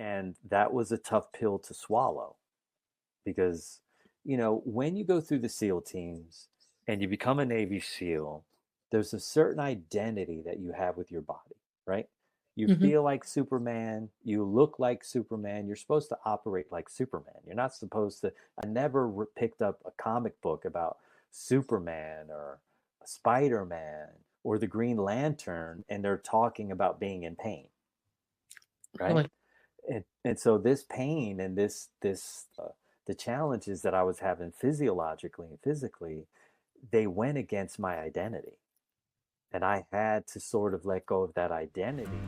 And that was a tough pill to swallow because, when you go through the SEAL teams and you become a Navy SEAL, there's a certain identity that you have with your body, right? You Hmm. feel like Superman, you look like Superman, you're supposed to operate like Superman. You're not supposed to. I never picked up a comic book about Superman or Spider-Man or the Green Lantern and they're talking about being in pain, right? Really. And so this pain and this the challenges that I was having physiologically and physically, they went against my identity, and I had to sort of let go of that identity.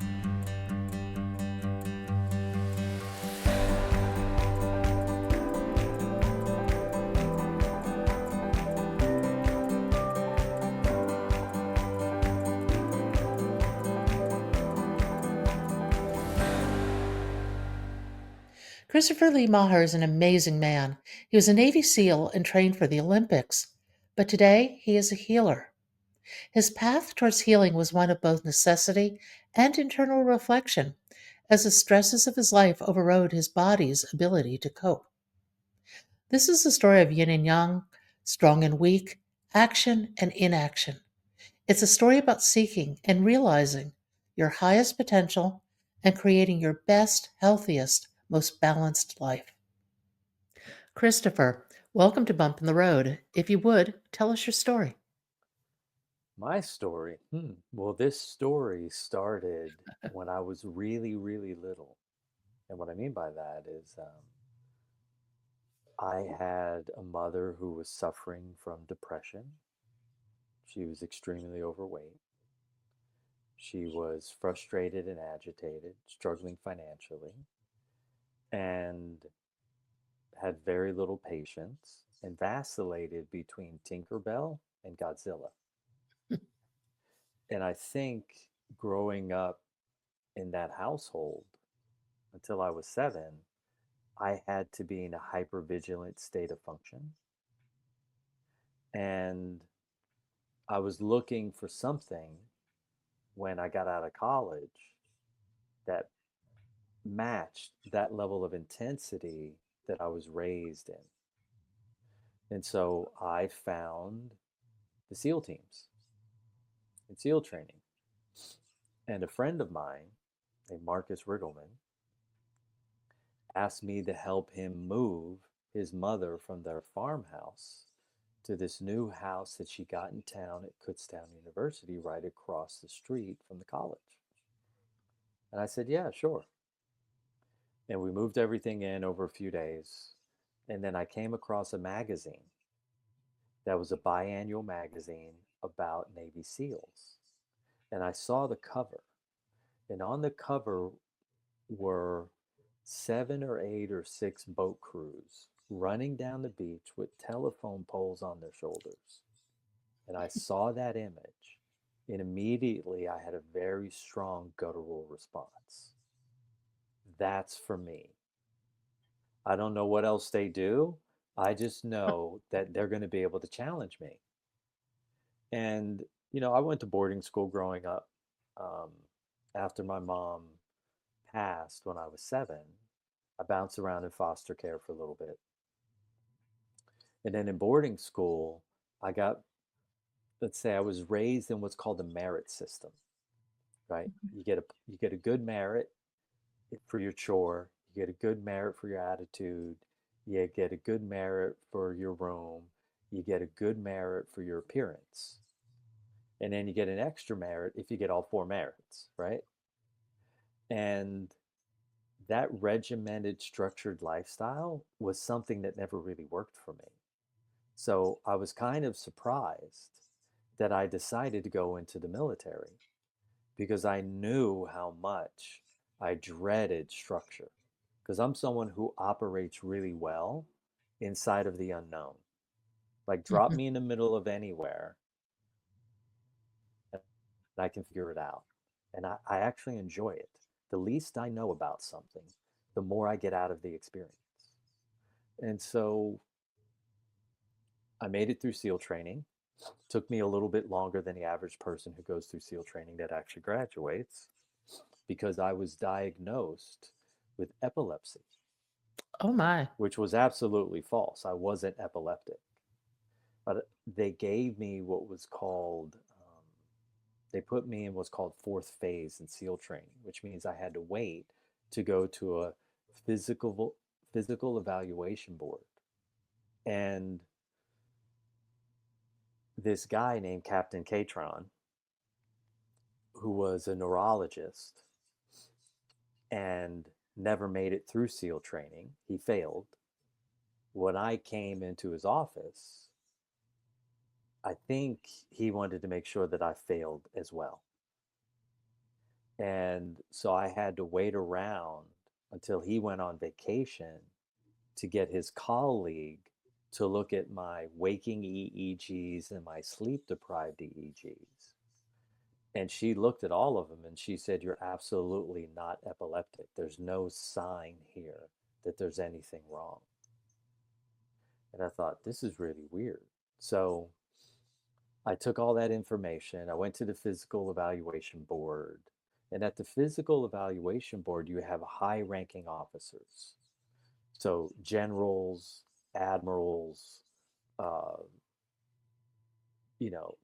Christopher Lee Maher is an amazing man. He was a Navy SEAL and trained for the Olympics, but today he is a healer. His path towards healing was one of both necessity and internal reflection, as the stresses of his life overrode his body's ability to cope. This is the story of yin and yang, strong and weak, action and inaction. It's a story about seeking and realizing your highest potential and creating your best, healthiest, most balanced life. Christopher, welcome to Bump in the Road. If you would, tell us your story. My story, well, this story started when I was really, really little. And what I mean by that is I had a mother who was suffering from depression. She was extremely overweight. She was frustrated and agitated, struggling financially, and had very little patience and vacillated between Tinkerbell and Godzilla. And I think growing up in that household until I was 7, I had to be in a hypervigilant state of function. And I was looking for something when I got out of college that matched that level of intensity that I was raised in. And so I found the SEAL teams and SEAL training. And a friend of mine named Marcus Riggleman asked me to help him move his mother from their farmhouse to this new house that she got in town at Kutztown University, right across the street from the college. And I said, yeah, sure. And we moved everything in over a few days. And then I came across a magazine that was a biannual magazine about Navy SEALs. And I saw the cover. And on the cover were 7 or 8 or 6 boat crews running down the beach with telephone poles on their shoulders. And I saw that image, and immediately I had a very strong guttural response. That's for me. I don't know what else they do. I just know that they're going to be able to challenge me. And, I went to boarding school growing up. Um, After my mom passed when I was 7, I bounced around in foster care for a little bit. And then in boarding school, I got, let's say I was raised in what's called the merit system, right? You get a good merit for your chore, you get a good merit for your attitude, you get a good merit for your room, you get a good merit for your appearance. And then you get an extra merit if you get all 4 merits, right? And that regimented, structured lifestyle was something that never really worked for me. So I was kind of surprised that I decided to go into the military because I knew how much I dreaded structure. Because I'm someone who operates really well inside of the unknown. Like, drop Mhm. me in the middle of anywhere and I can figure it out. And I actually enjoy it. The least I know about something, the more I get out of the experience. And so I made it through SEAL training. Took me a little bit longer than the average person who goes through SEAL training that actually graduates because I was diagnosed with epilepsy, Oh my. which was absolutely false. I wasn't epileptic. But they gave me what was called, they put me in what's called fourth phase in SEAL training, which means I had to wait to go to a physical physical evaluation board. And this guy named Captain Catron, who was a neurologist and never made it through SEAL training, he failed. When I came into his office, I think he wanted to make sure that I failed as well. And so I had to wait around until he went on vacation to get his colleague to look at my waking EEGs and my sleep deprived EEGs. And she looked at all of them and she said, "You're absolutely not epileptic. There's no sign here that there's anything wrong." And I thought, this is really weird. So I took all that information. I went to the physical evaluation board. And at the physical evaluation board, you have high ranking officers. So generals, admirals, uh,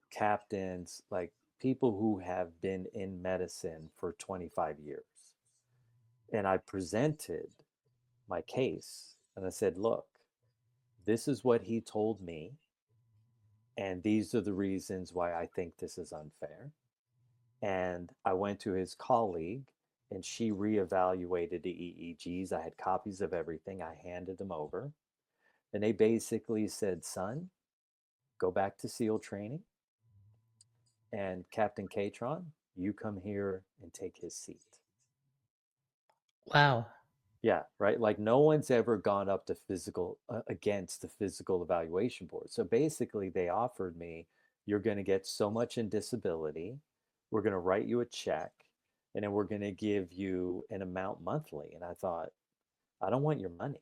captains, like people who have been in medicine for 25 years. And I presented my case and I said, look, this is what he told me. And these are the reasons why I think this is unfair. And I went to his colleague and she reevaluated the EEGs. I had copies of everything. I handed them over. And they basically said, son, go back to SEAL training. And Captain Catron, you come here and take his seat. Wow. Yeah, right. Like no one's ever gone up to physical against the physical evaluation board. So basically, they offered me, you're going to get so much in disability. We're going to write you a check, and then we're going to give you an amount monthly. And I thought, I don't want your money.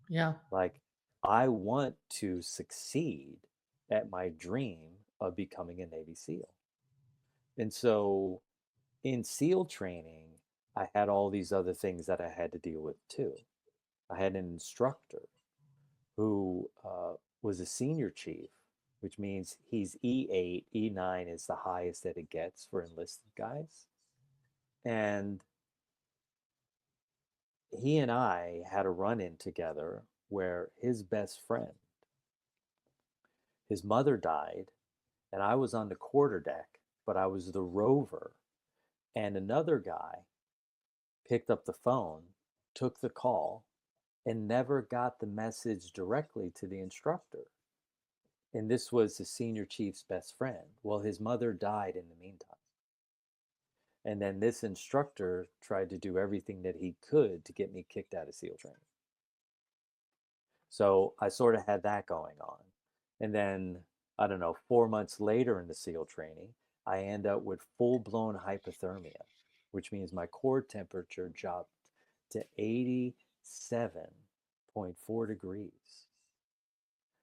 Yeah. Like, I want to succeed at my dream of becoming a Navy SEAL. And so in SEAL training, I had all these other things that I had to deal with too. I had an instructor who was a senior chief, which means he's E8, E9 is the highest that it gets for enlisted guys. And he and I had a run in together where his best friend, his mother died, and I was on the quarterdeck, but I was the rover. And another guy picked up the phone, took the call, and never got the message directly to the instructor. And this was the senior chief's best friend. Well, his mother died in the meantime. And then this instructor tried to do everything that he could to get me kicked out of SEAL training. So I sort of had that going on. And then, I don't know, 4 months later in the SEAL training, I end up with full blown hypothermia, which means my core temperature jumped to 87.4 degrees.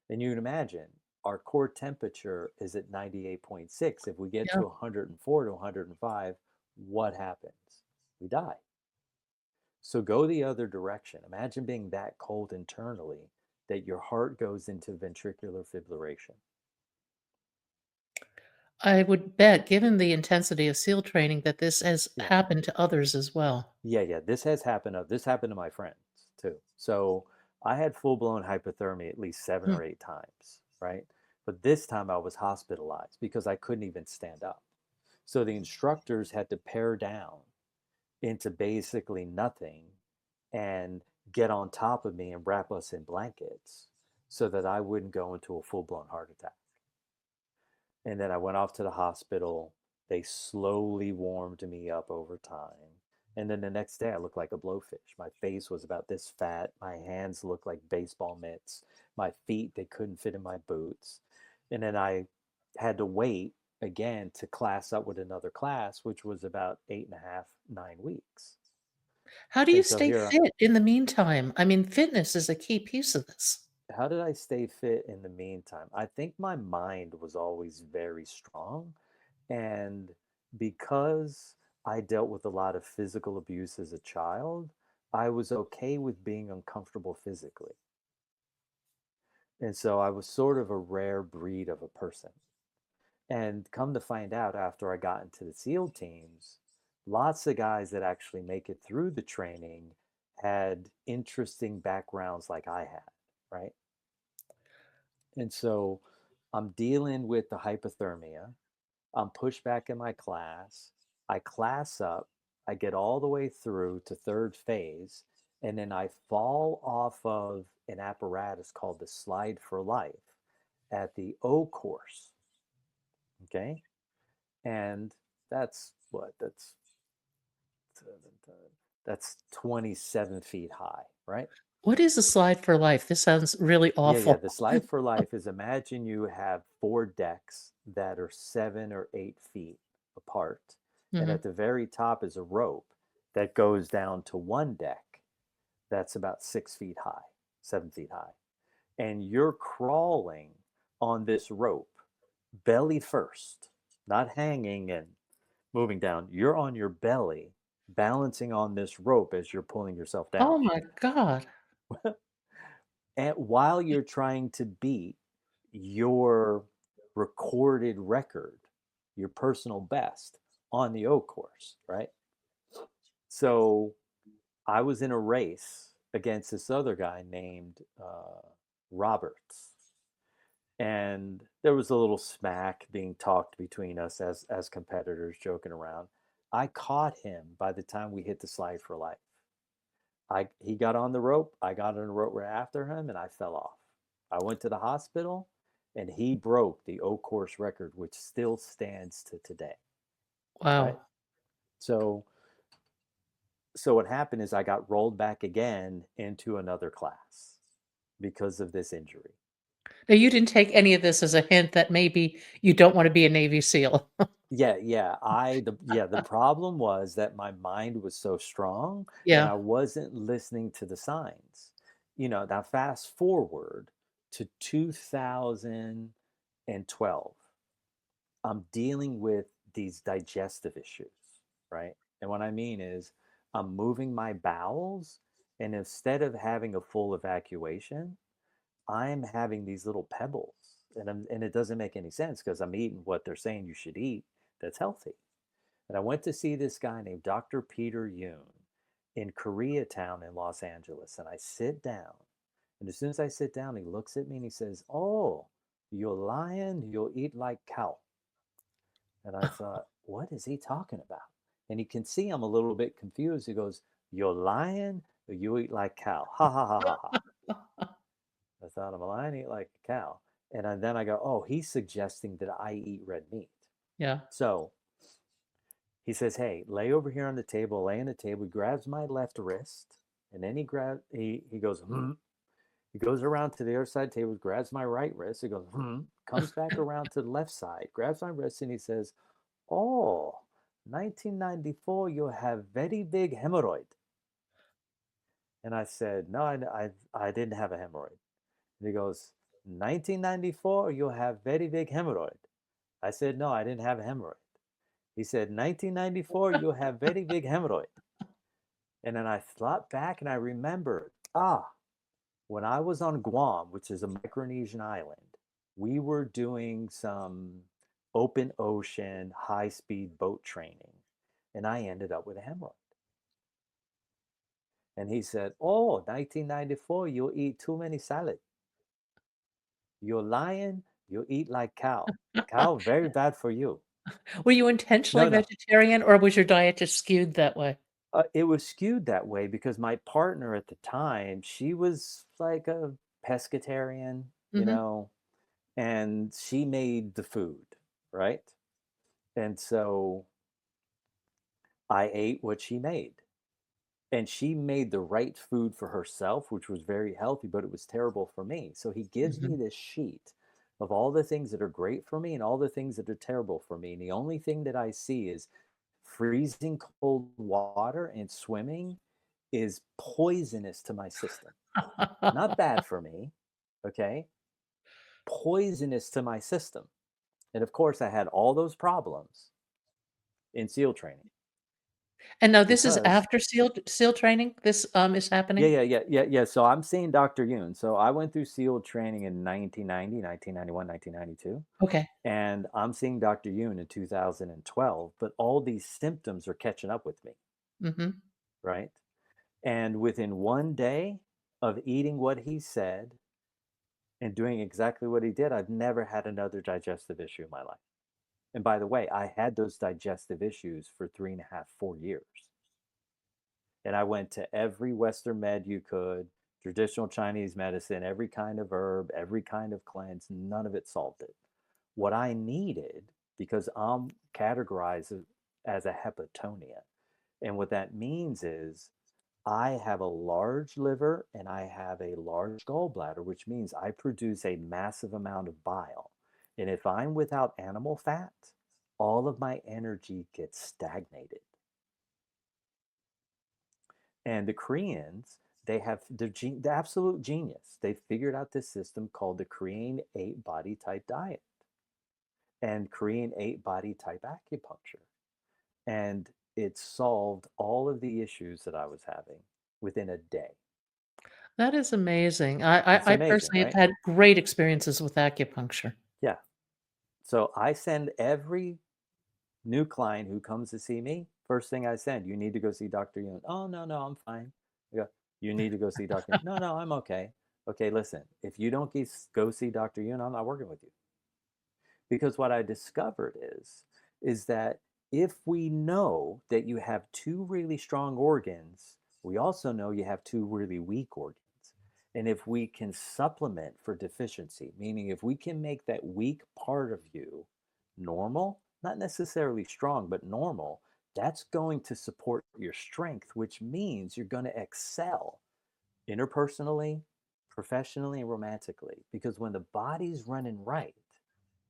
And you can imagine our core temperature is at 98.6. If we get Yeah. to 104 to 105, what happens? We die. So go the other direction. Imagine being that cold internally that your heart goes into ventricular fibrillation. I would bet, given the intensity of SEAL training, that this has Yeah. happened to others as well. Yeah. This has happened. This happened to my friends too. So I had full blown hypothermia at least seven Hmm. or eight times, right? But this time I was hospitalized because I couldn't even stand up. So the instructors had to pare down into basically nothing and get on top of me and wrap us in blankets so that I wouldn't go into a full blown heart attack. And then I went off to the hospital. They slowly warmed me up over time. And then the next day, I looked like a blowfish. My face was about this fat. My hands looked like baseball mitts. My feet, they couldn't fit in my boots. And then I had to wait again to class up with another class, which was about 8.5, 9 weeks. How do you And so stay here, fit in the meantime? I mean, fitness is a key piece of this. how did I stay fit in the meantime? I think my mind was always very strong. And because I dealt with a lot of physical abuse as a child, I was okay with being uncomfortable physically. And so I was sort of a rare breed of a person. And come to find out, after I got into the SEAL teams, lots of guys that actually make it through the training had interesting backgrounds like I had, right? And so I'm dealing with the hypothermia. I'm pushed back in my class. I class up. I get all the way through to third phase. And then I fall off of an apparatus called the Slide for Life at the O course. Okay. And that's what? That's 27 feet high, right? What is a slide for life? This sounds really Yeah. awful. The Slide for Life is, imagine you have four decks that are 7 or 8 feet apart. And Hmm. at the very top is a rope that goes down to one deck that's about 6 feet high, 7 feet high. And you're crawling on this rope, belly first, not hanging and moving down. You're on your belly, balancing on this rope as you're pulling yourself down. Oh my God. And while you're trying to beat your recorded record, your personal best on the O course, right? So I was in a race against this other guy named Roberts, and there was a little smack being talked between us as competitors, joking around. I caught him by the time we hit the Slide for Life. He got on the rope, I got on the rope right after him, and I fell off. I went to the hospital, and he broke the O course record, which still stands to today, right? Wow. So so what happened is I got rolled back again into another class because of this injury. Now, you didn't take any of this as a hint that maybe you don't want to be a Navy SEAL. The problem was that my mind was so strong and Yeah. I wasn't listening to the signs. Now fast forward to 2012. I'm dealing with these digestive issues, right? And what I mean is I'm moving my bowels, and instead of having a full evacuation, I'm having these little pebbles. And it doesn't make any sense because I'm eating what they're saying you should eat that's healthy. And I went to see this guy named Dr. Peter Yoon in Koreatown in Los Angeles. And I sit down. And as soon as I sit down, he looks at me and he says, "Oh, you're lying, you'll eat like cow." And I thought, what is he talking about? And he can see I'm a little bit confused. He goes, "You're lying, or you eat like cow." Ha ha ha ha ha. I thought, I'm a lion, eat like a cow. And then I go, oh, he's suggesting that I eat red meat. Yeah. So he says, hey, lay over here on the table, lay on the table. He grabs my left wrist, and then he goes, hmm. He goes around to the other side of the table, grabs my right wrist. He goes, hmm, comes back around to the left side, grabs my wrist, and he says, oh, 1994, you have very big hemorrhoid. And I said, no, I didn't have a hemorrhoid. And he goes, 1994, you have very big hemorrhoid. I said, no, I didn't have a hemorrhoid. He said, 1994, you have very big hemorrhoid. And then I thought back and I remembered, when I was on Guam, which is a Micronesian island, we were doing some open ocean, high speed boat training. And I ended up with a hemorrhoid. And he said, oh, 1994, you eat too many salad. You're lying, you eat like cow. Cow, very bad for you. Were you intentionally No, no. vegetarian or was your diet just skewed that way? It was skewed that way because my partner at the time, she was like a pescatarian, Mhm. and she made the food, right? And so I ate what she made. And she made the right food for herself, which was very healthy, but it was terrible for me. So he gives me Mhm. this sheet of all the things that are great for me and all the things that are terrible for me. And the only thing that I see is freezing cold water and swimming is poisonous to my system. Not bad for me, okay? Poisonous to my system. And of course, I had all those problems in SEAL training. And now this is because after SEAL training? This, is yeah, happening? yeah, yeah, yeah, yeah. So I'm seeing Dr. Yoon. So I went through SEAL training in 1990, 1991, 1992, Okay. and I'm seeing Dr. Yoon in 2012, but all these symptoms are catching up with me, Mhm. right? And within one day of eating what he said and doing exactly what he did, I've never had another digestive issue in my life. And by the way, I had those digestive issues for 3.5, 4 years. And I went to every Western med you could, traditional Chinese medicine, every kind of herb, every kind of cleanse. None of it solved it. What I needed, because I'm categorized as a hepatonia, and what that means is I have a large liver and I have a large gallbladder, which means I produce a massive amount of bile. And if I'm without animal fat, all of my energy gets stagnated. And the Koreans, they have the absolute genius. They figured out this system called the Korean 8 body type diet and Korean 8 body type acupuncture. And it solved all of the issues that I was having within a day. That is amazing. I It's I I amazing, personally have right? had great experiences with acupuncture. Yeah. So I send every new client who comes to see me, first thing I send, you need to go see Dr. Yoon. Oh, no, no, I'm fine. I go, you need to go see Dr. Yoon. No, no, I'm okay. Okay, listen, if you don't go see Dr. Yoon, I'm not working with you. Because what I discovered is that if we know that you have two really strong organs, we also know you have two really weak organs. And if we can supplement for deficiency, meaning if we can make that weak part of you normal, not necessarily strong, but normal, that's going to support your strength, which means you're going to excel interpersonally, professionally, and romantically. Because when the body's running right,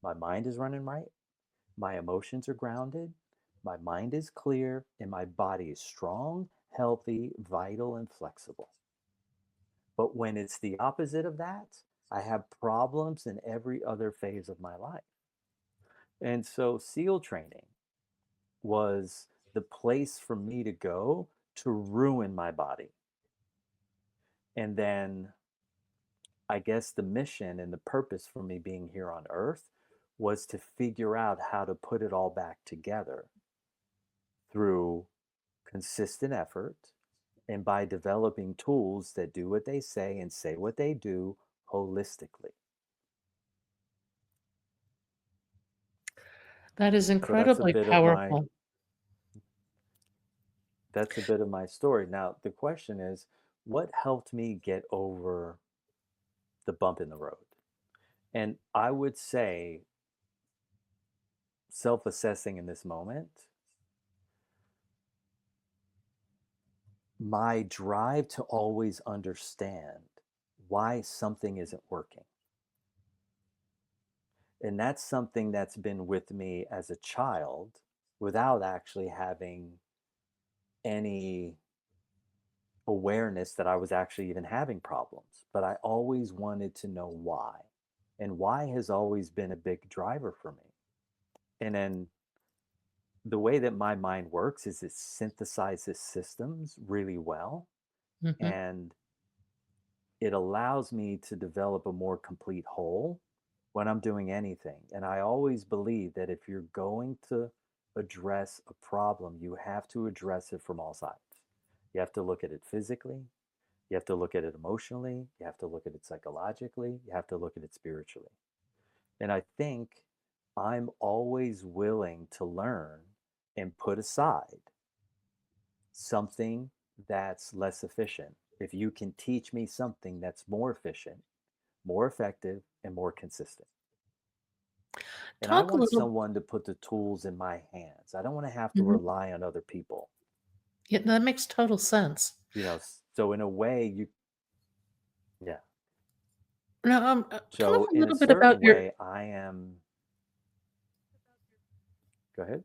my mind is running right, my emotions are grounded, my mind is clear, and my body is strong, healthy, vital, and flexible. But when it's the opposite of that, I have problems in every other phase of my life. And so, SEAL training was the place for me to go to ruin my body. And then I guess the mission and the purpose for me being here on earth was to figure out how to put it all back together through consistent effort and by developing tools that do what they say and say what they do holistically. That is So that's a incredibly bit of my powerful. that's a bit of my story. Now the question is, what helped me get over the bump in the road? And I would say, self-assessing in this moment, my drive to always understand why something isn't working. And that's something that's been with me as a child without actually having any awareness that I was actually even having problems. But I always wanted to know why. And why has always been a big driver for me. And then the way that my mind works is it synthesizes systems really well. Mhm. And it allows me to develop a more complete whole when I'm doing anything. And I always believe that if you're going to address a problem, you have to address it from all sides. You have to look at it physically, you have to look at it emotionally, you have to look at it psychologically, you have to look at it spiritually. And I think I'm always willing to learn and put aside something that's less efficient. If you can teach me something that's more efficient, more effective, and more consistent. And I Talk a want little. someone to put the tools in my hands. I don't want to have to Mhm. rely on other people. Yeah, that makes total sense. So in a way, yeah. Now, talk So a in a little bit about certain your. way, I am, go ahead.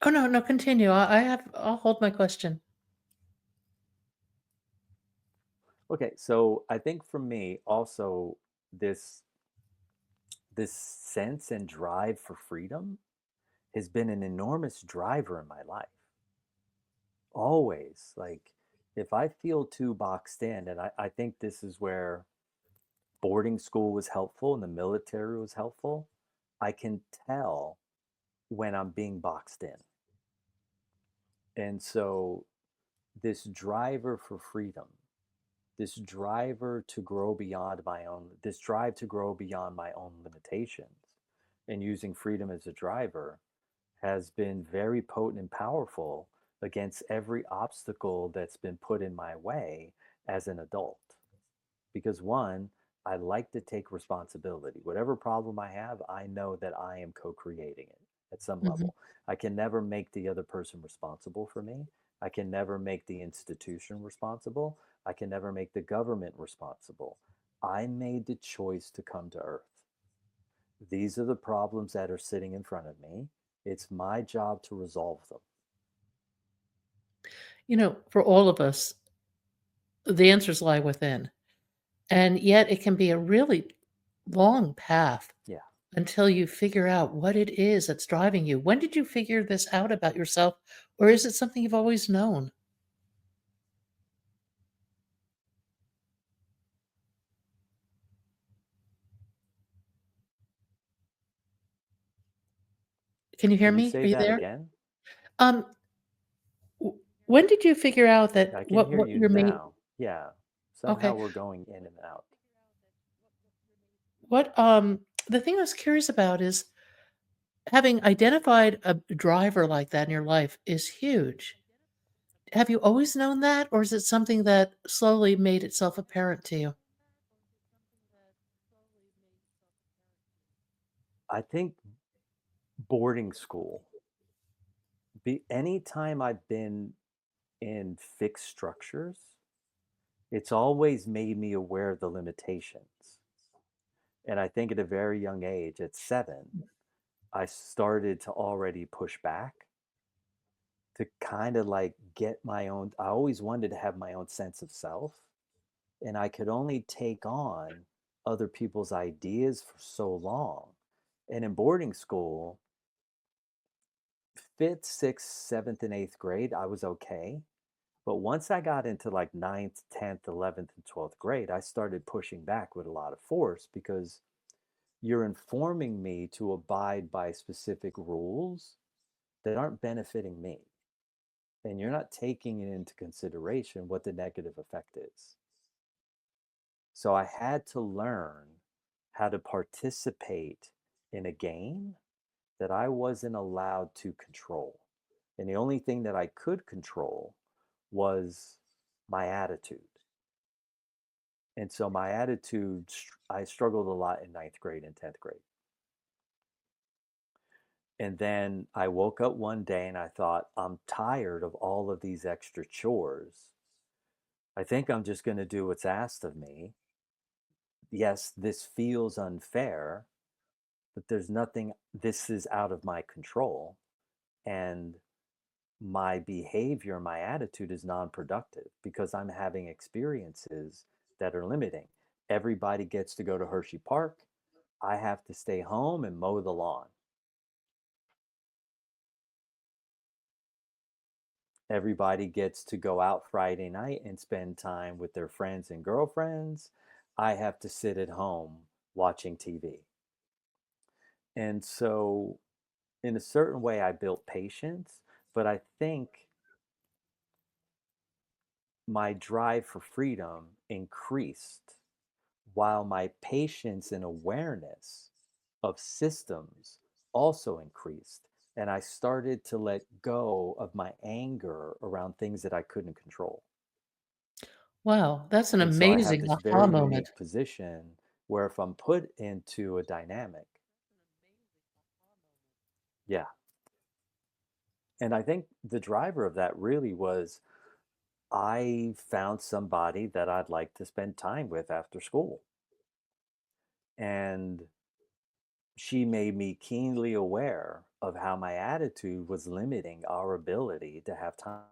Oh, no, no, continue. I'll hold my question. Okay. So I think for me also, this, this sense and drive for freedom has been an enormous driver in my life. always. Like, if I feel too boxed in, and I think this is where boarding school was helpful and the military was helpful, I can tell when I'm being boxed in. And so, this driver for freedom, this driver to grow beyond my own, this drive to grow beyond my own limitations, and using freedom as a driver has been very potent and powerful against every obstacle that's been put in my way as an adult. Because one, I like to take responsibility. Whatever problem I have, I know that I am co creating it at some Mhm. level. I can never make the other person responsible for me. I can never make the institution responsible. I can never make the government responsible. I made the choice to come to Earth. These are the problems that are sitting in front of me. It's my job to resolve them. For all of us, the answers lie within. And yet it can be a really long path Yeah. until you figure out what it is that's driving you. When did you figure this out about yourself, or is it something you've always known? Can you hear Can you me? say Are you that there? again? Um, when did you figure out that I can hear what you your main now. Yeah. Somehow okay, we're going in and out. what the thing I was curious about is having identified a driver like that in your life is huge. Have you always known that, or is it something that slowly made itself apparent to you? I think boarding school, anytime I've been in fixed structures, it's always made me aware of the limitations. And I think at a very young age, at 7, I started to already push back to kind of like get my own. I always wanted to have my own sense of self, and I could only take on other people's ideas for so long. And in boarding school, fifth, sixth, seventh, and eighth grade, I was okay. But once I got into like ninth, 10th, 11th, and 12th grade, I started pushing back with a lot of force because you're informing me to abide by specific rules that aren't benefiting me. And you're not taking into consideration what the negative effect is. So I had to learn how to participate in a game that I wasn't allowed to control. And the only thing that I could control was my attitude. And so my attitude, I struggled a lot in ninth grade and 10th grade. And then I woke up one day and I thought, I'm tired of all of these extra chores. I think I'm just going to do what's asked of me. Yes, this feels unfair, but there's nothing, this is out of my control. And my behavior, my attitude is non productive because I'm having experiences that are limiting. Everybody gets to go to Hershey Park. I have to stay home and mow the lawn. Everybody gets to go out Friday night and spend time with their friends and girlfriends. I have to sit at home watching TV. And so, in a certain way, I built patience, but I think my drive for freedom increased while my patience and awareness of systems also increased. And I started to let go of my anger around things that I couldn't control. Wow, that's an And so I have amazing this aha very moment. unique position where if I'm put into a dynamic, yeah. And I think the driver of that really was I found somebody that I'd like to spend time with after school. And she made me keenly aware of how my attitude was limiting our ability to have time.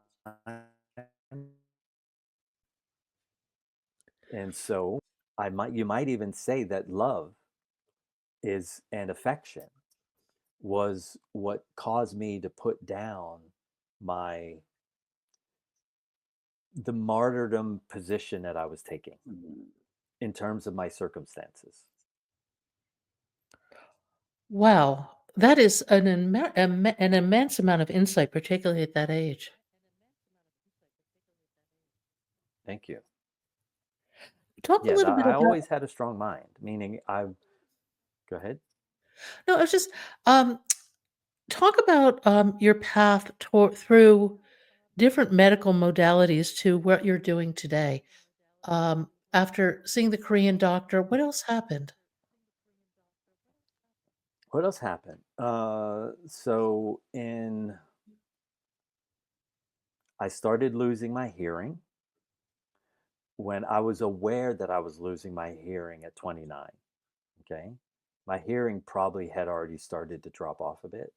And so you might even say that love is and affection was what caused me to put down my the martyrdom position that I was taking Mm. in terms of my circumstances. Wow, that is an immense amount of insight, particularly at that age. Thank you. Talk a Yeah, little bit I about always had a strong mind, meaning I go ahead. no, I was just um, talk about your path through different medical modalities to what you're doing today. After seeing the Korean doctor, what else happened? What else happened? So in I started losing my hearing when I was aware that I was losing my hearing at 29. Okay. My hearing probably had already started to drop off a bit.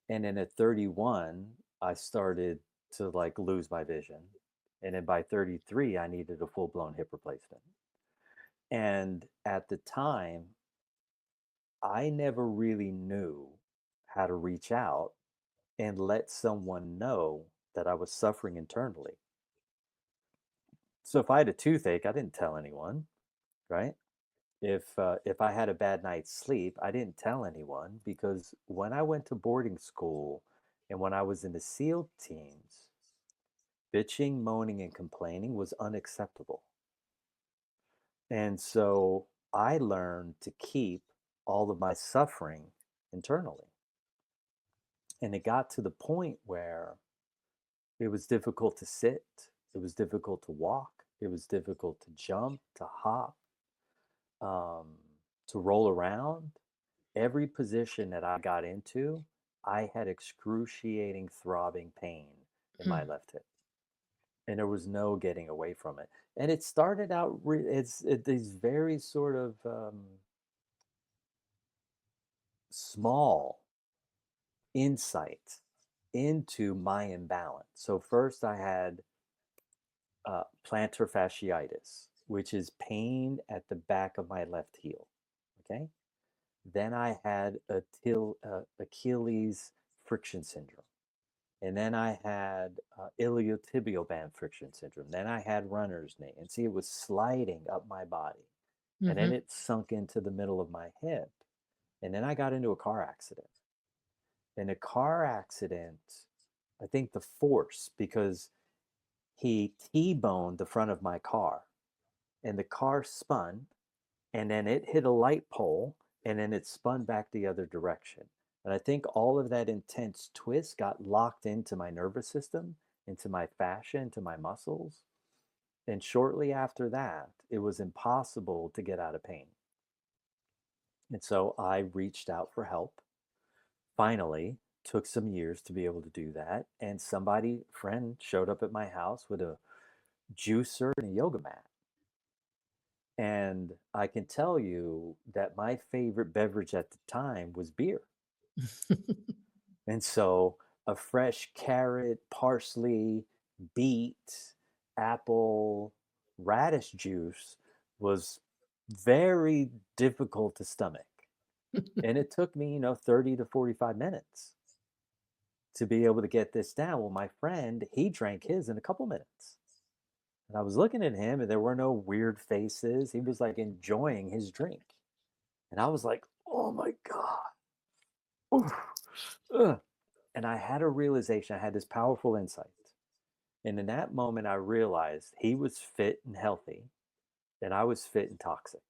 And then at 31, I started to like lose my vision. And then by 33, I needed a full blown hip replacement. And at the time, I never really knew how to reach out and let someone know that I was suffering internally. So if I had a toothache, I didn't tell anyone, right? If I had a bad night's sleep, I didn't tell anyone because when I went to boarding school and when I was in the SEAL teams, bitching, moaning, and complaining was unacceptable. And so I learned to keep all of my suffering internally. And it got to the point where it was difficult to sit, it was difficult to walk, it was difficult to jump, to hop, um, to roll around. Every position that I got into, I had excruciating throbbing pain in my Mm, left hip. And there was no getting away from it. And it started out, these very sort of small insight into my imbalance. So, first, I had plantar fasciitis, which is pain at the back of my left heel. Okay. Then I had Achilles friction syndrome. And then I had iliotibial band friction syndrome. Then I had runner's knee. And see, it was sliding up my body. And then mhm, it sunk into the middle of my hip. And then I got into a car accident. In a car accident, I think the force, because he T-boned the front of my car and the car spun and then it hit a light pole and then it spun back the other direction. And I think all of that intense twist got locked into my nervous system, into my fascia, into my muscles. And shortly after that, it was impossible to get out of pain. And so I reached out for help. Finally, took some years to be able to do that. And somebody, friend, showed up at my house with a juicer and a yoga mat. And I can tell you that my favorite beverage at the time was beer. And so a fresh carrot, parsley, beet, apple, radish juice was very difficult to stomach. And it took me, 30 to 45 minutes to be able to get this down. Well, my friend, he drank his in a couple minutes. And I was looking at him and there were no weird faces. He was like enjoying his drink. And I was like, oh my God. Oof. Ugh. And I had a realization, I had this powerful insight. And in that moment, I realized he was fit and healthy, and I was fit and toxic.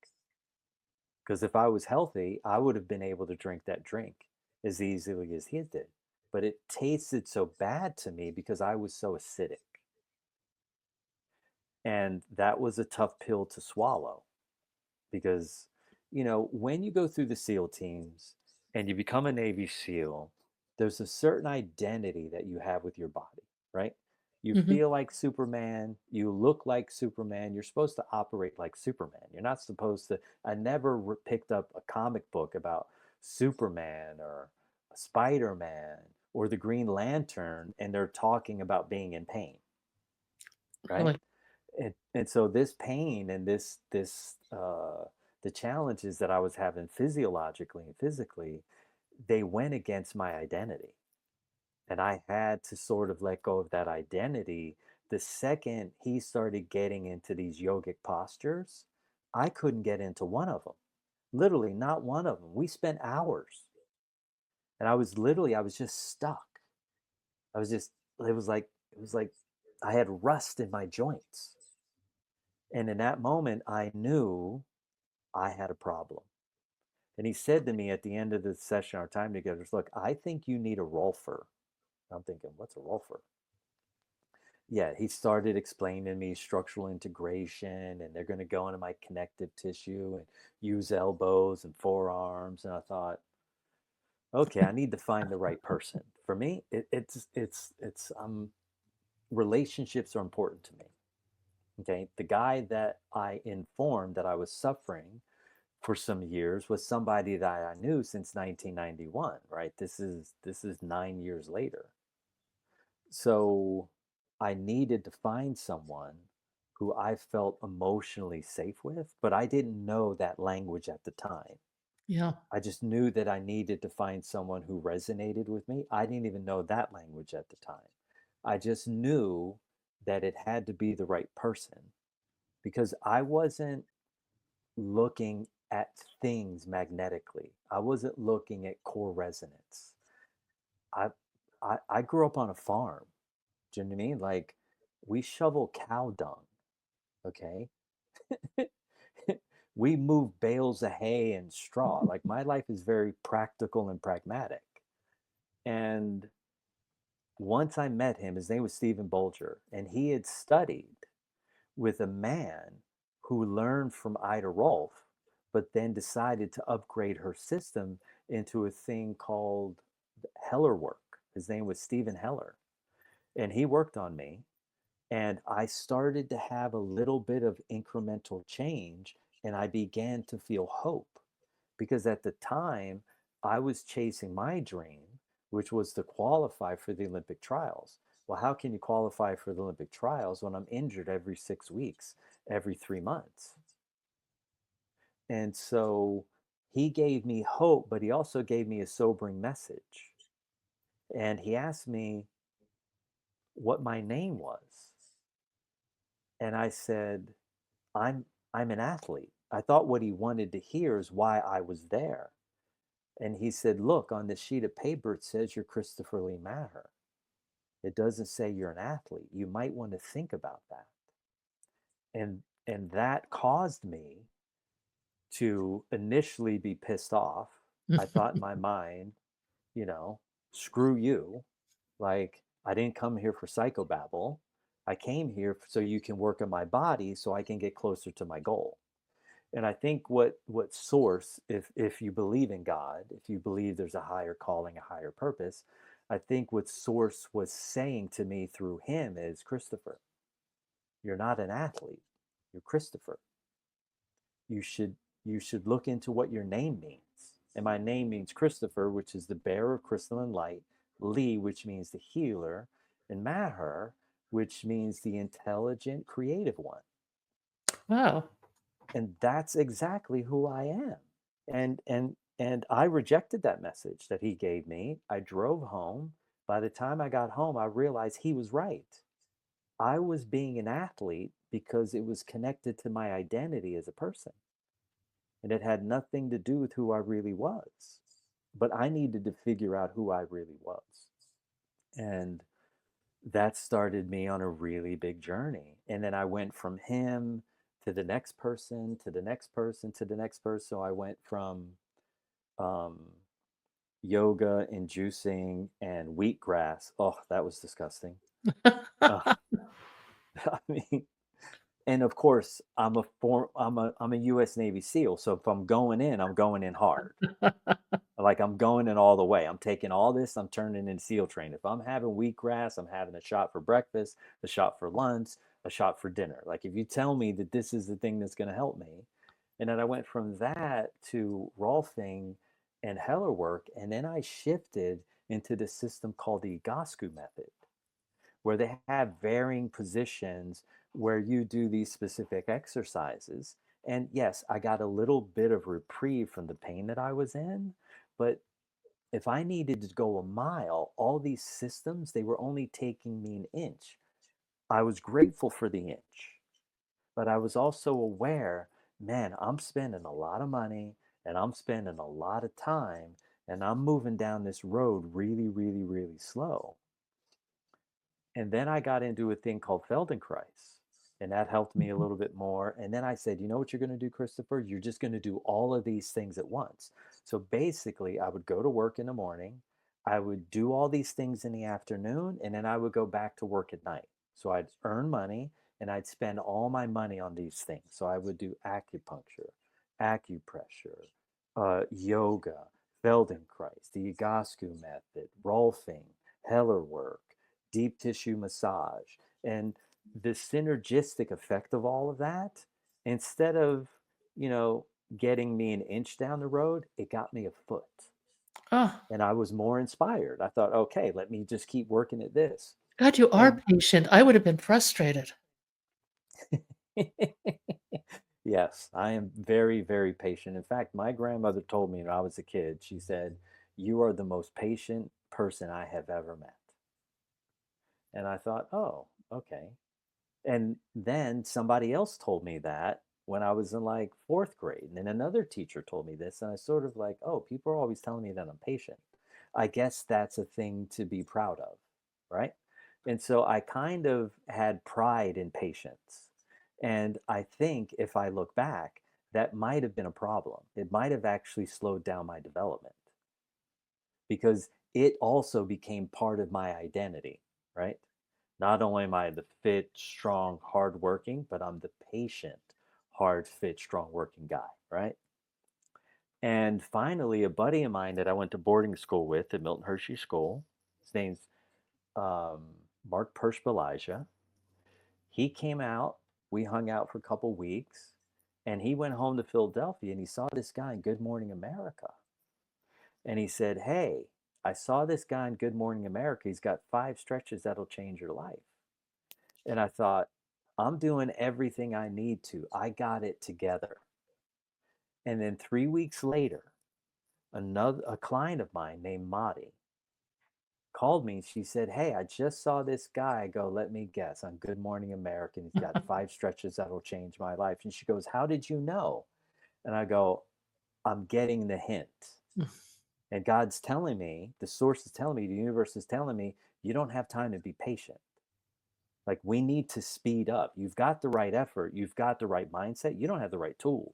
Because if I was healthy, I would have been able to drink that drink as easily as he did. But it tasted so bad to me because I was so acidic. And that was a tough pill to swallow because, when you go through the SEAL teams and you become a Navy SEAL, there's a certain identity that you have with your body, right? You mhm. feel like Superman, you look like Superman, you're supposed to operate like Superman. You're not supposed to. I never picked up a comic book about Superman or Spider Man or the Green Lantern and they're talking about being in pain, right? Really. And so this pain and the challenges that I was having physiologically and physically, they went against my identity. And I had to sort of let go of that identity the second he started getting into these yogic postures, I couldn't get into one of them. Literally, not one of them. We spent hours. And I was just stuck. I was just, it was like I had rust in my joints. And in that moment, I knew I had a problem. And he said to me at the end of the session, our time together, look, I think you need a rolfer. I'm thinking, what's a rolfer? Yeah, he started explaining to me structural integration, and they're going to go into my connective tissue and use elbows and forearms. And I thought, okay, I need to find the right person. For me, relationships are important to me. Okay, the guy that I informed that I was suffering for some years was somebody that I knew since 1991. Right, this is 9 years later. So I needed to find someone who I felt emotionally safe with, but I didn't know that language at the time. Yeah. I just knew that I needed to find someone who resonated with me. I didn't even know that language at the time. I just knew that it had to be the right person because I wasn't looking at things magnetically. I wasn't looking at core resonance. I I grew up on a farm. Do you know what I mean? Like we shovel cow dung, okay? We move bales of hay and straw. Like my life is very practical and pragmatic. And once I met him, his name was Stephen Bolger, and he had studied with a man who learned from Ida Rolf, but then decided to upgrade her system into a thing called Heller work. His name was Stephen Heller. And he worked on me. And I started to have a little bit of incremental change, and I began to feel hope because at the time I was chasing my dream, which was to qualify for the Olympic trials. Well, how can you qualify for the Olympic trials when I'm injured every 6 weeks, every 3 months? And so he gave me hope, but he also gave me a sobering message. And he asked me what my name was. And I said, I'm I'm an athlete. I thought what he wanted to hear is why I was there. And he said, look, on this sheet of paper, it says you're Christopher Lee Maher. It doesn't say you're an athlete. You might want to think about that. And that caused me to initially be pissed off. I thought in my mind, you know, screw you. Like, I didn't come here for psychobabble. I came here so you can work on my body so I can get closer to my goal. And I think what source, if you believe in God, if you believe there's a higher calling, a higher purpose, I think what source was saying to me through him is, Christopher, you're not an athlete. You're Christopher. You should you should look into what your name means. And my name means Christopher, which is the bearer of crystalline light, Lee, which means the healer, and Maher, which means the intelligent, creative one. Wow. And that's exactly who I am. And I rejected that message that he gave me. I drove home. By the time I got home, I realized he was right. I was being an athlete because it was connected to my identity as a person, and it had nothing to do with who I really was. But I needed to figure out who I really was. And that started me on a really big journey. And then I went from him to the next person, to the next person, to the next person. So I went from um, yoga and juicing and wheatgrass. Oh, that was disgusting. Uh, I mean, and of course, I'm a U.S. Navy SEAL. So if I'm going in, I'm going in hard. Like I'm going in all the way. I'm taking all this, I'm turning into SEAL train. If I'm having wheatgrass, I'm having a shot for breakfast, a shot for lunch, a shot for dinner. Like if you tell me that this is the thing that's going to help me. And then I went from that to Rolfing and Heller work. And then I shifted into the system called the Egoscue method, where they have varying positions where you do these specific exercises. And yes, I got a little bit of reprieve from the pain that I was in, but if I needed to go a mile, all these systems, they were only taking me an inch. I was grateful for the inch, but I was also aware, man, I'm spending a lot of money and I'm spending a lot of time and I'm moving down this road really, really, really slow. And then I got into a thing called Feldenkrais, and that helped me a Mhm. little bit more. And then I said, you know what you're going to do, Christopher? You're just going to do all of these things at once. So basically, I would go to work in the morning, I would do all these things in the afternoon, and then I would go back to work at night. So I'd earn money and I'd spend all my money on these things. So I would do acupuncture, acupressure, yoga, Feldenkrais, the Egoscue method, Rolfing, Heller work, deep tissue massage, and the synergistic effect of all of that, instead of, you know, getting me an inch down the road, it got me a foot. Oh, And I was more inspired. I thought, okay, let me just keep working at this. God, you are And patient. I would have been frustrated. yes, I am very, very patient. In fact, my grandmother told me when I was a kid, she said, you are the most patient person I have ever met. And I thought, oh, okay. And then somebody else told me that when I was in like fourth grade. And then another teacher told me this. And I sort of like, oh, people are always telling me that I'm patient. I guess that's a thing to be proud of. Right. And so I kind of had pride in patience. And I think if I look back, that might have been a problem. It might have actually slowed down my development because it also became part of my identity. Right. Not only am I the fit, strong, hardworking, but I'm the patient, hard, fit, strong working guy, right? And finally, a buddy of mine that I went to boarding school with at Milton Hershey School, his name's Mark Pershbalaja. He came out, we hung out for a couple weeks, and he went home to Philadelphia and he saw this guy in Good Morning America. And he said, hey, I saw this guy in Good Morning America. He's got 5 stretches that'll change your life. And I thought, I'm doing everything I need to. I got it together. And then 3 weeks later, a client of mine named Madi called me. She said, hey, I just saw this guy go, let me guess, on Good Morning America. He's got 5 stretches that'll change my life. And she goes, how did you know? And I go, I'm getting the hint. And God's telling me, the source is telling me, the universe is telling me, you don't have time to be patient. Like, we need to speed up. You've got the right effort, you've got the right mindset, you don't have the right tools.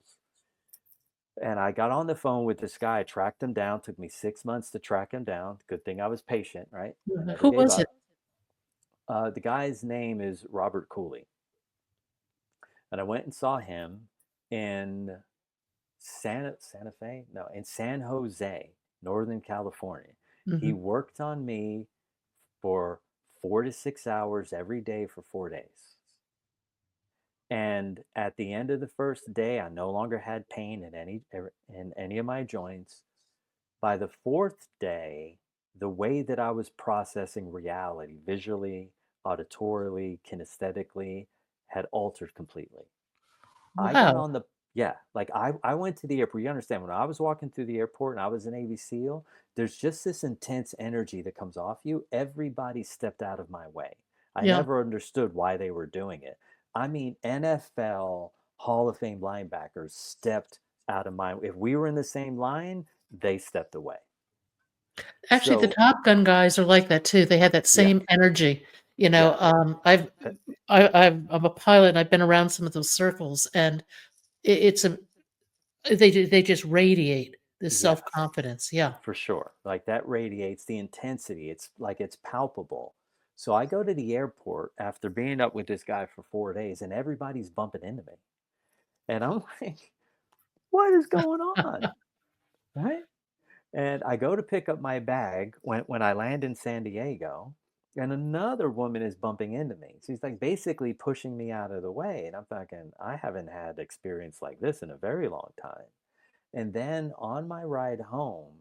And I got on the phone with this guy, tracked him down, took me 6 months to track him down. Good thing I was patient, right? I never Who gave was it? up. The guy's name is Robert Cooley. And I went and saw him in Santa Fe? No, in San Jose, Northern California. He Mhm. worked on me for 4 to 6 hours every day for 4 days. And at the end of the first day, I no longer had pain in any of my joints. By the fourth day, the way that I was processing reality, visually, auditorily, kinesthetically, had altered completely. I got Wow. on the Yeah, like I went to the airport. You understand, when I was walking through the airport and I was an Navy SEAL, there's just this intense energy that comes off you. Everybody stepped out of my way. I Yeah. never understood why they were doing it. I mean, NFL Hall of Fame linebackers stepped out of my if we were in the same line, they stepped away. Actually, the So, Top Gun guys are like that too. They had that yeah, same energy. yeah. uh, I'm a pilot and I've been around some of those circles and it's a they just radiate this Yes. self-confidence. Yeah. For sure. Like, that radiates the intensity. It's like it's palpable. So I go to the airport after being up with this guy for 4 days and everybody's bumping into me. And I'm like, what is going on? Right. And I go to pick up my bag when I land in San Diego, and another woman is bumping into me. She's like basically pushing me out of the way. And I'm thinking, I haven't had experience like this in a very long time. And then on my ride home,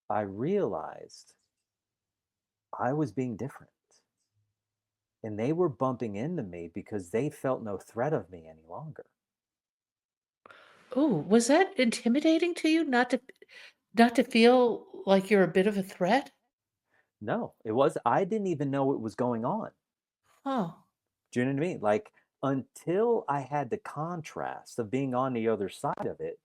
I realized I was being different. And they were bumping into me because they felt no threat of me any longer. Oh, was that intimidating to you not to feel like you're a bit of a threat? No, it was, I didn't even know it was going on. Huh. Do you know what I mean? Like, until I had the contrast of being on the other side of it,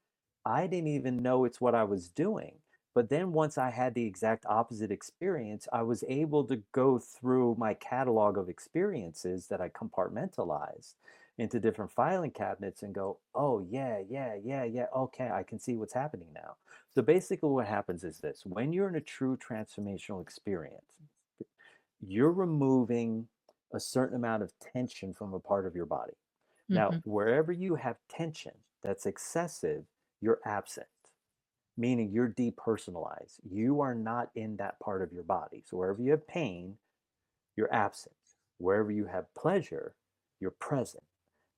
I didn't even know it's what I was doing. But then once I had the exact opposite experience, I was able to go through my catalog of experiences that I compartmentalized into different filing cabinets and go, oh, yeah, yeah, yeah, yeah. Okay, I can see what's happening now. So basically, what happens is this: when you're in a true transformational experience, you're removing a certain amount of tension from a part of your body. Now, Hmm. wherever you have tension that's excessive, you're absent, meaning you're depersonalized. You are not in that part of your body. So wherever you have pain, you're absent. Wherever you have pleasure, you're present.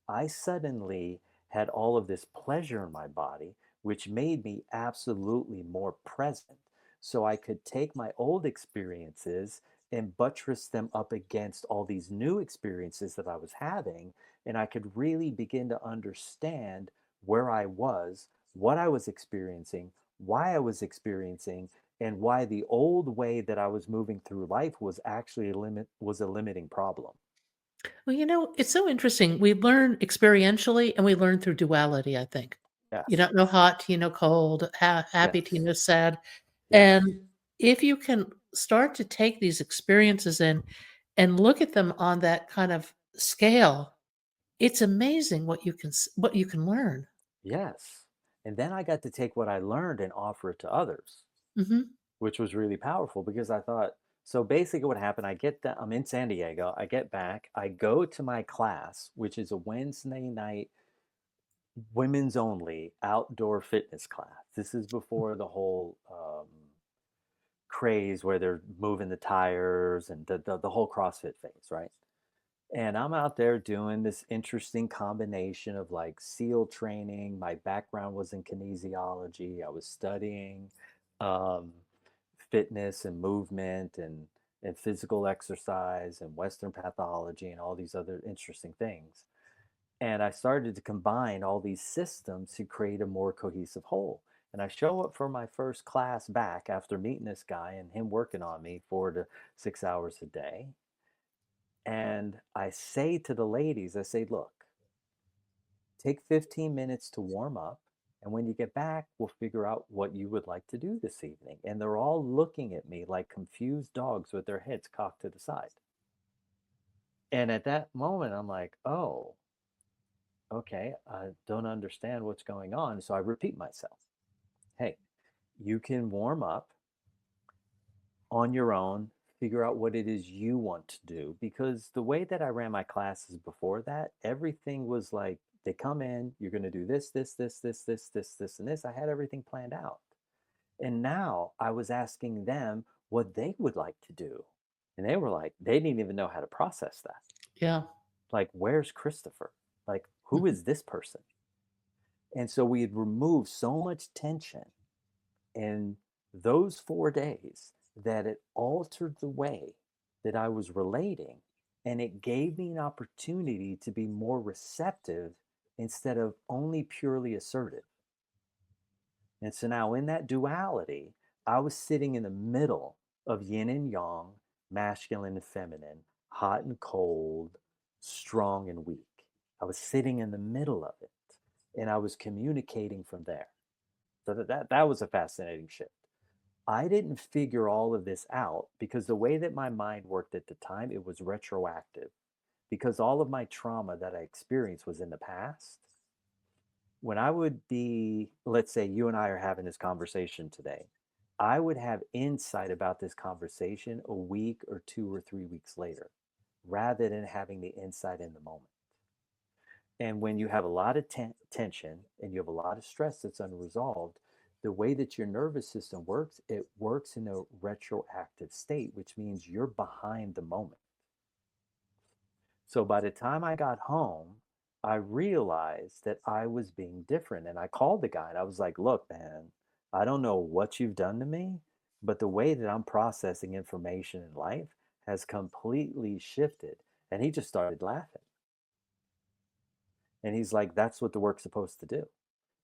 I suddenly had all of this pleasure in my body, which made me absolutely more present. So I could take my old experiences and buttress them up against all these new experiences that I was having. And I could really begin to understand where I was, what I was experiencing, why I was experiencing, and why the old way that I was moving through life was actually a limiting problem. Well, it's so interesting. We learn experientially and we learn through duality, I think. You Yes. don't know hot till you know cold, happy till you Yes. know sad. Yes. And if you can start to take these experiences in and look at them on that kind of scale, it's amazing what you can learn. Yes. And then I got to take what I learned and offer it to others, Mhm. which was really powerful because I thought, so basically what happened, I'm in San Diego, I get back, I go to my class, which is a Wednesday night women's only outdoor fitness class. This is before the whole craze where they're moving the tires and the whole CrossFit phase, right? And I'm out there doing this interesting combination of like SEAL training. My background was in kinesiology. I was studying um, fitness and movement and physical exercise and Western pathology and all these other interesting things. And I started to combine all these systems to create a more cohesive whole. And I show up for my first class back after meeting this guy and him working on me 4 to 6 hours a day. And I say to the ladies, I say, look, take 15 minutes to warm up. And when you get back, we'll figure out what you would like to do this evening. And they're all looking at me like confused dogs with their heads cocked to the side. And at that moment, I'm like, oh, okay, I don't understand what's going on. So I repeat myself. Hey, you can warm up on your own, figure out what it is you want to do. Because the way that I ran my classes before that, everything was like they come in, you're going to do this, this, and this. I had everything planned out. And now I was asking them what they would like to do. And they were like, they didn't even know how to process that. Yeah. Like, where's Christopher? Like, who Mhm. is this person? And so we had removed so much tension in those 4 days that it altered the way that I was relating. And it gave me an opportunity to be more receptive instead of only purely assertive. And so now in that duality, I was sitting in the middle of yin and yang, masculine and feminine, hot and cold, strong and weak. I was sitting in the middle of it and I was communicating from there. So that was a fascinating shift. I didn't figure all of this out because the way that my mind worked at the time, it was retroactive. Because all of my trauma that I experienced was in the past. When I would be, let's say you and I are having this conversation today, I would have insight about this conversation a week or 2 or 3 weeks later, rather than having the insight in the moment. And when you have a lot of tension and you have a lot of stress that's unresolved, the way that your nervous system works, it works in a retroactive state, which means you're behind the moment. So by the time I got home, I realized that I was being different. And I called the guy and I was like, look, man, I don't know what you've done to me, but the way that I'm processing information in life has completely shifted. And he just started laughing. And he's like, that's what the work's supposed to do.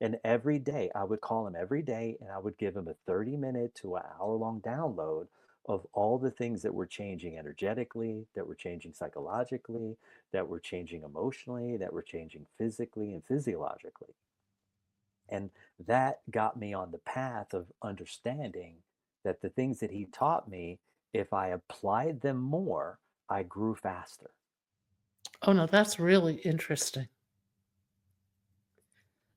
And every day, I would call him every day and I would give him a 30-minute to an hour long download of all the things that were changing energetically, that were changing psychologically, that were changing emotionally, that were changing physically and physiologically. And that got me on the path of understanding that the things that he taught me, if I applied them more, I grew faster. Oh, no, that's really interesting.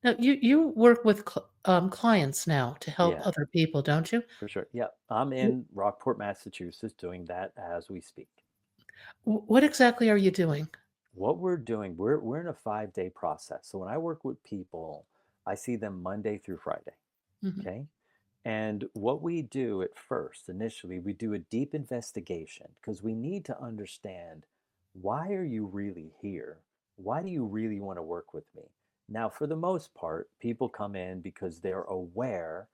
Now, you work with clients now to help Yeah, other people, don't you? for sure. Yeah, I'm in Rockport, Massachusetts doing that as we speak. What exactly are you doing? What we're doing, we're in a 5 day process. So when I work with people, I see them Monday through Friday. Mhm. Okay. And what we do at first, initially, we do a deep investigation because we need to understand, why are you really here? Why do you really want to work with me? Now, for the most part, people come in because they're aware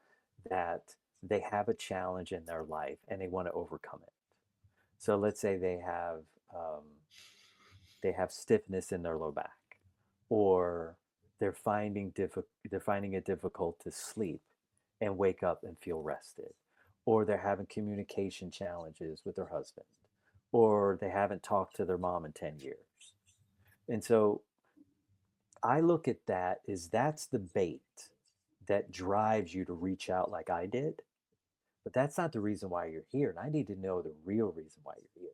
that they have a challenge in their life and they want to overcome it. So let's say um, they have stiffness in their low back, or they're finding it difficult to sleep and wake up and feel rested, or they're having communication challenges with their husband, or they haven't talked to their mom in 10 years. And so I look at that as that's the bait that drives you to reach out like I did, but that's not the reason why you're here. And I need to know the real reason why you're here.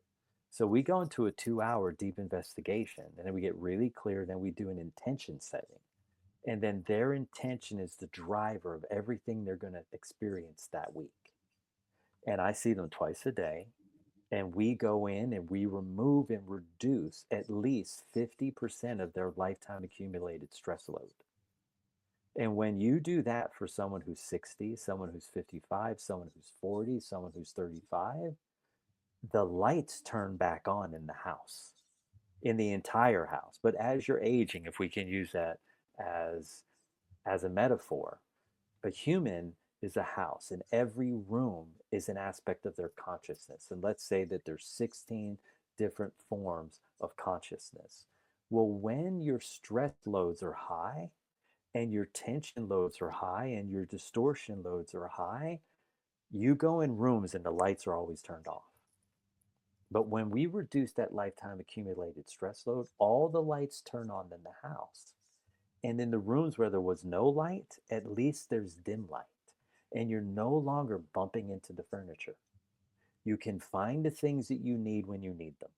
So we go into a 2 hour deep investigation, and then we get really clear. Then we do an intention setting. And then their intention is the driver of everything they're going to experience that week. And I see them twice a day. And we go in and we remove and reduce at least 50% of their lifetime accumulated stress load. And when you do that for someone who's 60, someone who's 55, someone who's 40, someone who's 35, the lights turn back on in the house, in the entire house. But as you're aging, if we can use that as as a metaphor, a human is a house, and every room is an aspect of their consciousness. And let's say that there's 16 different forms of consciousness. Well, when your stress loads are high, and your tension loads are high, and your distortion loads are high, you go in rooms and the lights are always turned off. But when we reduce that lifetime accumulated stress load, all the lights turn on in the house. And in the rooms where there was no light, at least there's dim light. And you're no longer bumping into the furniture. You can find the things that you need when you need them.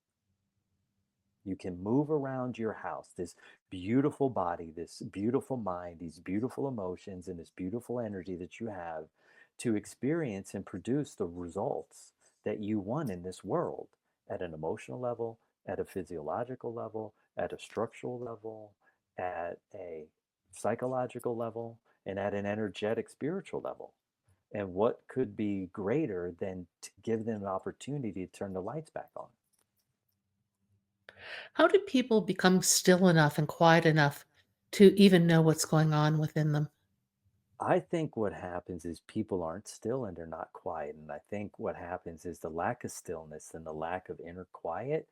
You can move around your house, this beautiful body, this beautiful mind, these beautiful emotions, and this beautiful energy that you have to experience and produce the results that you want in this world at an emotional level, at a physiological level, at a structural level, at a psychological level, and at an energetic spiritual level. And what could be greater than to give them an opportunity to turn the lights back on? How do people become still enough and quiet enough to even know what's going on within them? I think what happens is people aren't still and they're not quiet. And I think what happens is the lack of stillness and the lack of inner quiet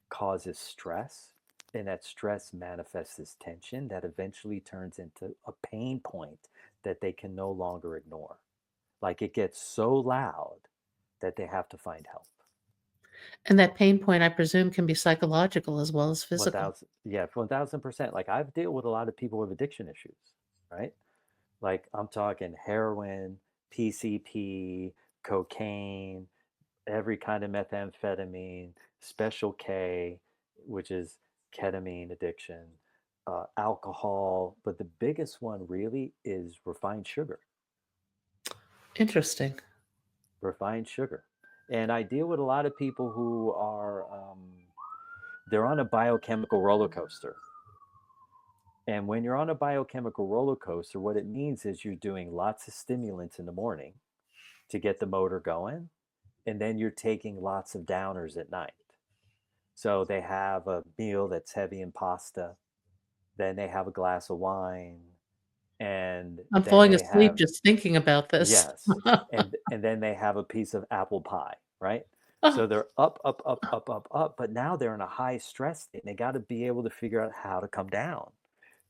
causes stress. And that stress manifests as tension that eventually turns into a pain point that they can no longer ignore. Like it gets so loud that they have to find help. And that pain point, I presume, can be psychological as well as physical. 1000, yeah, 1000%. Like I've dealt with a lot of people with addiction issues, right? Like I'm talking heroin, PCP, cocaine, every kind of methamphetamine, special K, which is ketamine addiction, alcohol. But the biggest one really is refined sugar. Interesting. Refined sugar. And I deal with a lot of people who are, they're on a biochemical roller coaster. And when you're on a biochemical roller coaster, what it means is you're doing lots of stimulants in the morning to get the motor going, and then you're taking lots of downers at night. So they have a meal that's heavy in pasta, then they have a glass of wine, and I'm then falling they asleep have, just thinking about this. yes, and then they have a piece of apple pie, right? So Oh, they're up, up, up, up, up, up, but now they're in a high stress state, and they got to be able to figure out how to come down.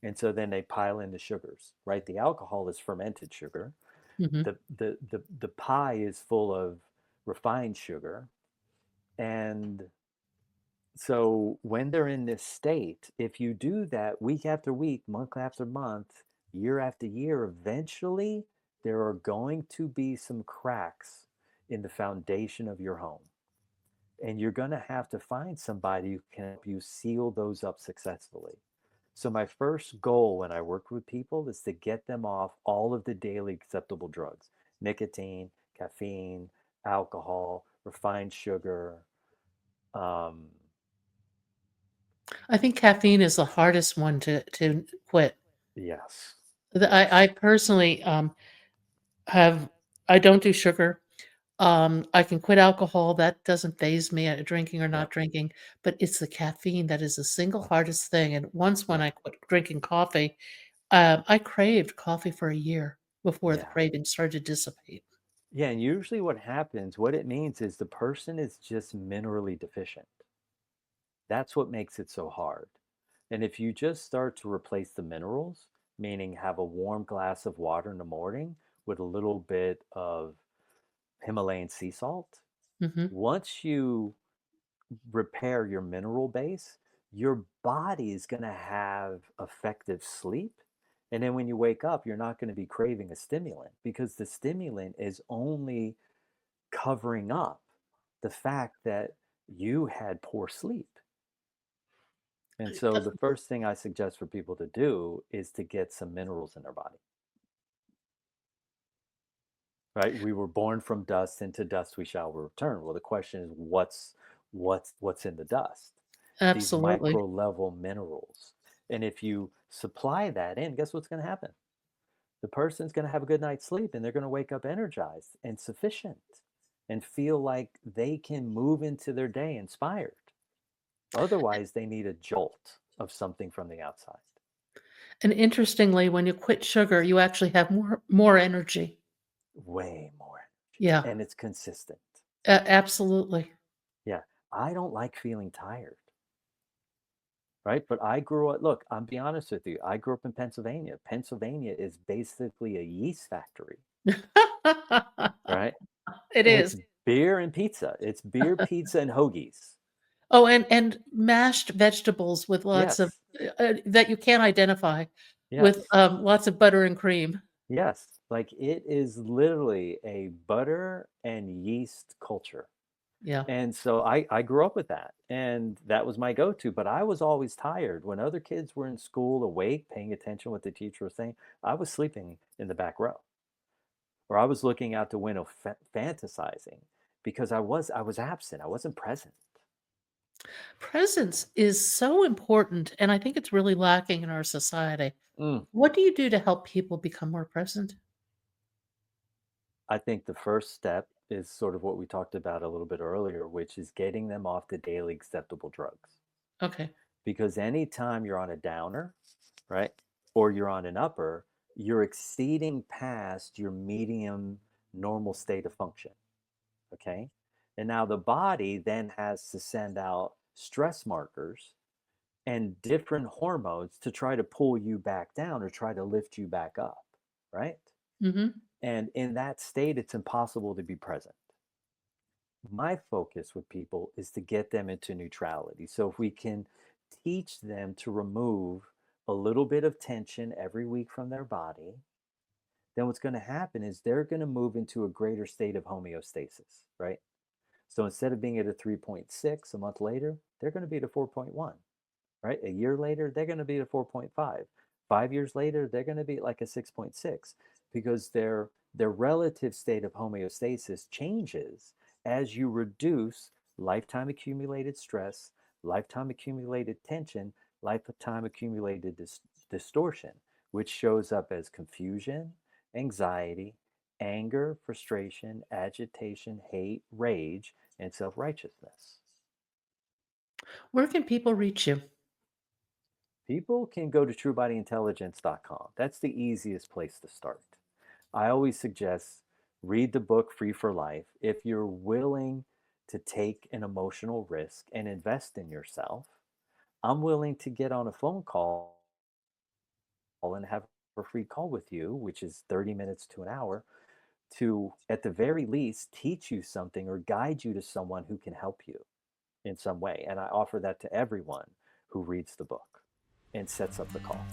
And so then they pile in the sugars, right? The alcohol is fermented sugar. mhm. The pie is full of refined sugar. And so when they're in this state, if you do that week after week, month after month, year after year, eventually there are going to be some cracks in the foundation of your home. And you're going to have to find somebody who can help you seal those up successfully. So, my first goal when I work with people is to get them off all of the daily acceptable drugs: nicotine, caffeine, alcohol, refined sugar. Um, I think caffeine is the hardest one to quit. yes, I yes, personally have I don't do sugar. I can quit alcohol. That doesn't phase me, drinking or not yep, drinking. But it's the caffeine that is the single hardest thing. And once when yep, I quit drinking coffee, I craved coffee for a year before the yeah. craving started to dissipate. Yeah, and usually what happens, what it means is the person is just minerally deficient. That's what makes it so hard. And if you just start to replace the minerals, meaning have a warm glass of water in the morning with a little bit of Himalayan sea salt, Hmm. once you repair your mineral base, your body is going to have effective sleep. And then when you wake up, you're not going to be craving a stimulant because the stimulant is only covering up the fact that you had poor sleep. And so the first thing I suggest for people to do is to get some minerals in their body, right? We were born from dust, into dust we shall return. Well, the question is what's in the dust? These Absolutely. micro level minerals. And if you supply that in, guess what's going to happen? The person's going to have a good night's sleep and they're going to wake up energized and sufficient and feel like they can move into their day inspired. Otherwise, they need a jolt of something from the outside. And interestingly, when you quit sugar, you actually have more energy. Way more energy. Yeah, And it's consistent. absolutely. Yeah. I don't like feeling tired, right? But I grew up, look, I'll be honest with you. I grew up in Pennsylvania. Pennsylvania is basically a yeast factory, right? It And it's is. beer and pizza. It's beer, pizza, and hoagies. Oh, and mashed vegetables with lots of Yes. that you can't identify with, Yes. lots of butter and cream. Yes. Like it is literally a butter and yeast culture. Yeah. And so I grew up with that. And that was my go to. But I was always tired. When other kids were in school, awake, paying attention to what the teacher was saying, I was sleeping in the back row. Or I was looking out the window fantasizing because I was absent. I wasn't present. Presence is so important, and I think it's really lacking in our society. Mm. What do you do to help people become more present? I think the first step is sort of what we talked about a little bit earlier, which is getting them off the daily acceptable drugs. Okay. Because anytime you're on a downer, right, or you're on an upper, you're exceeding past your medium normal state of function. Okay. And now the body then has to send out stress markers and different hormones to try to pull you back down or try to lift you back up. Right. Mhm. And in that state, it's impossible to be present. My focus with people is to get them into neutrality. So if we can teach them to remove a little bit of tension every week from their body, then what's going to happen is they're going to move into a greater state of homeostasis, right? So instead of being at a 3.6 a month later, they're going to be at a 4.1, right? A year later, they're going to be at a 4.5. 5 years later, they're going to be like a 6.6 because their relative state of homeostasis changes as you reduce lifetime accumulated stress, lifetime accumulated tension, lifetime accumulated distortion, which shows up as confusion, anxiety, anger, frustration, agitation, hate, rage, and self righteousness. Where can people reach you? People can go to truebodyintelligence.com. That's the easiest place to start. I always suggest read the book Free for Life. If you're willing to take an emotional risk and invest in yourself, I'm willing to get on a phone call and have a free call with you, which is 30 minutes to an hour, to, at the very least, teach you something or guide you to someone who can help you in some way. And I offer that to everyone who reads the book and sets up the call.